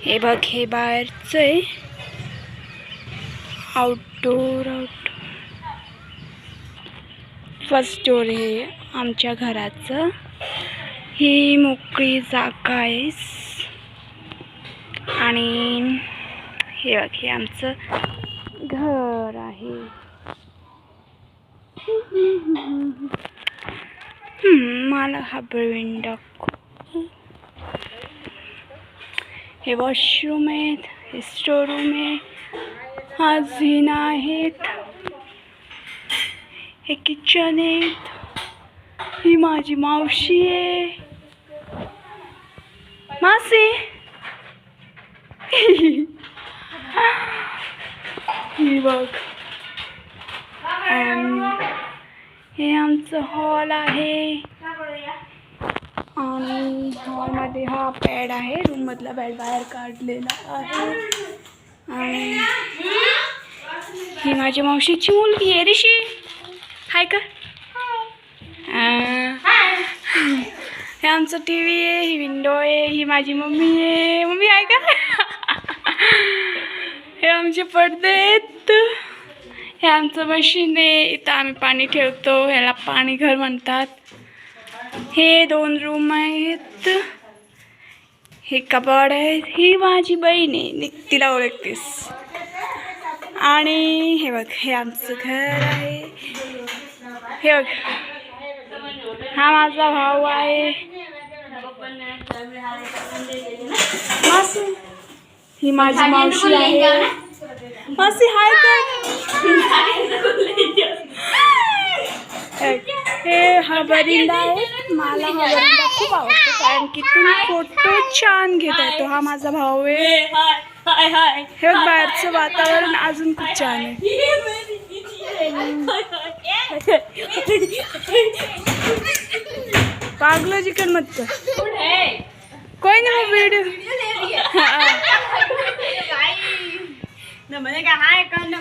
हे बघ, हे बाहेरचं आहे, आउटडोर. फर्स्ट स्टोर आहे आमच्या घराचं. ही मोकळी जागा आहे आणि हे बघ, हे आमचं घर आहे. मला हा बेडरूम दाखव. हे वॉशरूम आहेत, हे स्टोर रूम आहे, हा जिना आहेत, हे किचन आहेत, ही माझी मावशी आहे. मासी ही बघ. हे आमचं हॉल आहे आणि हॉलमध्ये हा बेड आहे. रूम मधला बेड बाहेर काढलेला आहे. आणि ही माझी मावशीची मुलगी आहे ऋषी. हाय का? हे आमचं टीव्ही आहे, ही विंडो आहे, ही माझी मम्मी आहे. मम्मी आहे का? हे आमचे पडदे आहेत. हे आमचं मशीन आहे, इथं आम्ही पाणी ठेवतो, ह्याला पाणी घर म्हणतात. हे 2 रूम आहेत, हे कपाट आहे. ही माझी बहीण आहे, तिला ओळखतेस. आणि हे बघ, हे आमचं घर आहे. हे बघ, हा माझा भाऊ आहे. मासी, ही माझी मावशी आहे. मासी हाय का? हे हा बरिंदा आहे. मला हा बरिंदा खूप आवडतो कारण की तुम्ही फोटो छान घेता येतो. हा माझा भाऊ आहे. हे बघ, बाहेरचं वातावरण अजून खूप छान आहे. पागलो चिकन मत कोई नहीं वीडियो